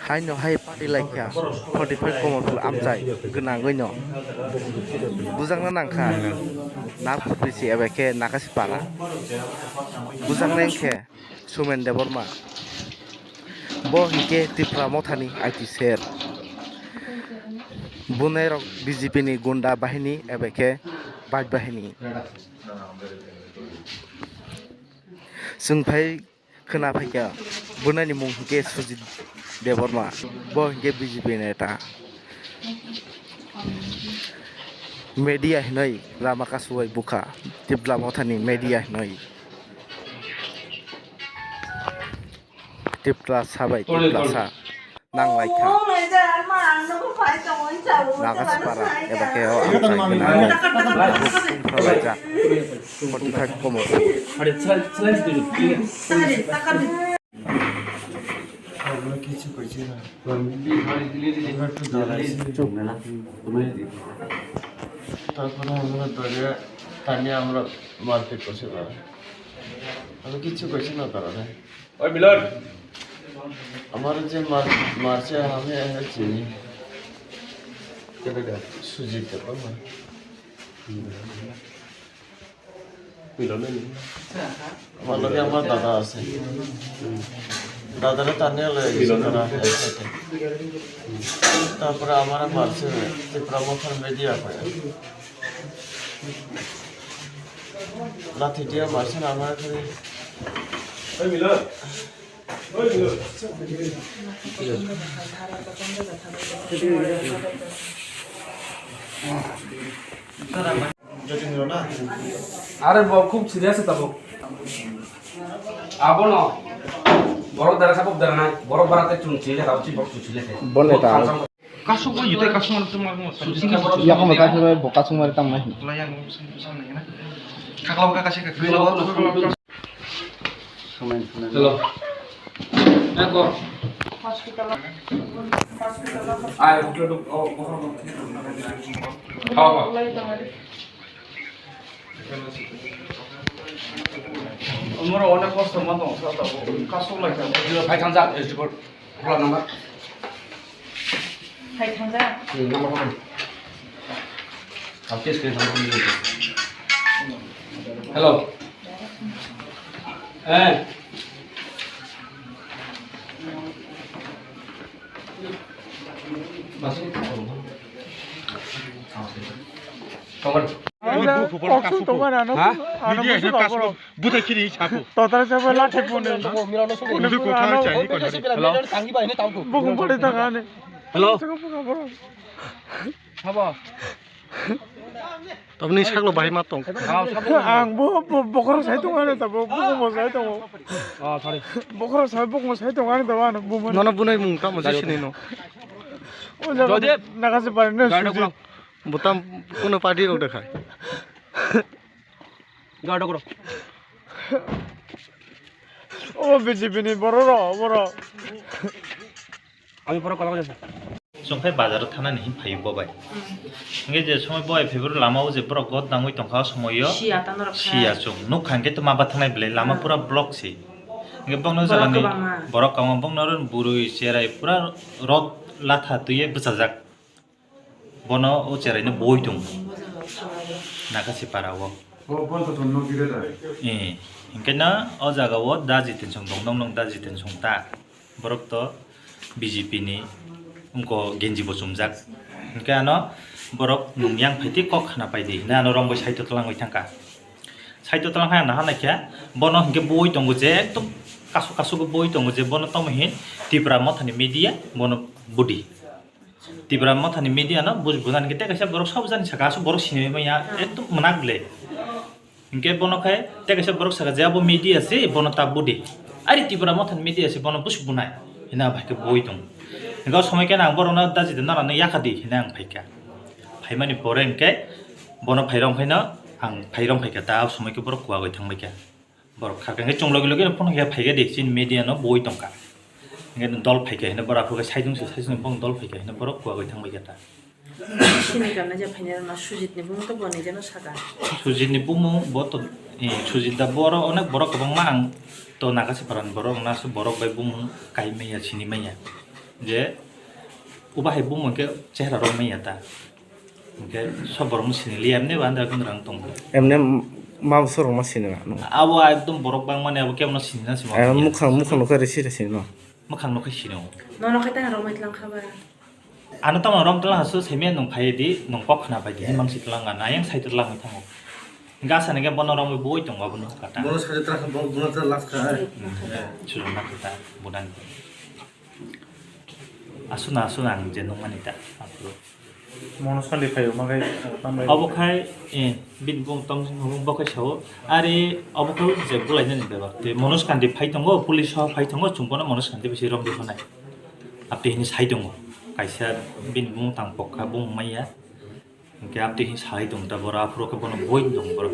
Hai no hai party like ya 45 komol amjai genangoi no bujang na nangka na putisi ebeke nakasi para bujang nengke sumen deborma bo hike tipra mothani IT ser bunai rok BJP ni gunda bahini ebeke baj bahini sungpai khena phaika bunani mung hike Sujit Deborma bo hike BJP neta media hinai lama kasuai buka tibla mothani media hinai tibla sabai tibla sa nang laika nagas para ebake o amsai gena raja 45 komor আমরা কিছু কইছি না তারপরে আমরা ধরে টানে আমরা মারপিট করছি তারা আমি কিচ্ছু কইছি না তারা ওই মিলন আমার যে মারছে আমি চিনি সুজিত আমার লগে আমার দাদা আছে দাদারা টানে তারপরে আমার মারছে ত্রিপুরামুখের মিডিয়া করে লাঠি দিয়ে মারছেন আমার খালি আরে খুব সিরিয়াস তাবো আবো না বড় দ্বারা সাপব দ্বারা নাই বড় বারাতে চুনছি লে রাউচি বক চুনছি লে boneta Kaso ko yute kaso man tumar mo susinga boro ya ko ka sumai boka sumai tamai layang sang na kakalaw ka kasi kakalaw hello দেখো আয় হোটেল ও আমার অনেক কষ্ট মত কাজ লাগে ভাই থানজা এসডিপোর্ট খোলা নাম্বার ভাই থানজা নাম্বার বলুন আপনি স্ক্রিন নাম্বার বলুন হ্যালো হ্যাঁ বাসে খবর 억수 동안 안 하고 안 하고 가보러 부탁키리 자고 떠다라 잡아 라테 보내 오늘도 고타할 줄 아니 거지 보금 버리다가 안해 hello 저거 가보러 봐봐 topni saklo bahi matong 앙뭐 보거로 사이동 안에 다 보고 뭐 사이동 아 다리 보거로 살 보고 사이동 안에 다 와는 보면 nono bunai mung ta moje sini no 저기 나가서 봐는 গাড়িটা করো butam kono party rok dekhai গাড়িটা করো 오 비지비니 버러러 버러 আমি পরে কথা বলছি जोंफाय बाजाराव थानानै फायो बबाय ओंगे जे समय बय फेबर लामाव जे ब्रक गद नांगै तंखा समयो सिया जों नु खांगे त माबा थांनाय बले लामा पुरा ब्लक से ओंगे बंनो जागानि बरक काव बंनो बुरुइ चेराय पुरा रद लाथा तुये बजाजाक बनो ओ चेरायनो बय दं नागासि पाराव ओंकेना अ जागाव दाजि टेनसन दं नं दाजि टेनसन ता बरक त BJP ni उनको गेंजी बसुमजाक इनके आनो बरक नुंगियां फाइति कक खाना पाइदि ना आनो रंबो साइतो तलांगै थांका साइतो तलां हा ना हानाखिया बनो हिंके बय दंगो जे एकदम कासु कासु गो बय दंगो जे बनो तमहि तिब्रा मथानि मीडिया बनो बुडी तिब्रा मथानि मीडिया न बुजबुनान के तेकासे बरक सब जानि सकासु बरक सिनेमाया एकदम मनागले इनके बनो खाय तेकासे बरक सका जाबो मीडिया से बनो ता बुडी आरि तिब्रा मथानि मीडिया से बनो बुसबुनाय हिना भाइके बय दं Engkau semua kena angkor orang dah jadi nara ni yakadi hina ang paika, paimani pore engkau bono pairong paina ang pairong paika tahu semua kau borok kuagai thang paika, borok kakek engkau cunglogi logi pun engkau paika deksin media no boy tongka, engkau dol paika hina borok aku saidung pun dol paika hina borok kuagai thang paika ta. Sini karena je painer na sujit ni bunga tu bone jano sada. Sujit ni bunga boto sujit dah borok onak borok kabang mang to nakasi paran borok nasu borok bai bumung kai meya chini meya je ubah bumung ke chehra ro meya ta ke sob borok sini liam ne banda kun rang tong এমনি মাংস রং মাসি না abo ekdom borok bang mane abo kemno sini na sima মুখাং নকরে রেসি রেসি ন makhang no khasino Nono kita harus main lang kabar. ano tama rom tlang hasu semia nong phai di nong pok khana bai di mang sit lang na yang sai tlang thango gasa ne ge bono rom boi tong ba bono kata বড় সাজে তারা বড় তারা লাভ খায় chulu na kita budan asuna ang je nong manita apro মনস্কান্তি ফাইও মাগে পামলাই অবখাই বিন বং তং বখাই Sao আরে অবখাই যে বুলাই জানি বেবা তে মনস্কান্তি ফাই দङ পুলিশ সহ ফাই দङ চুম্পনা মনস্কান্তি বেশি রম দিখনাই আপনি হিনি সাই দङ কাইসা বিন বং তাং পখা বং মাইয়া কে আপনি হিনি সাই দङ তা বড় আফ্রো কে বন বই দङ বড়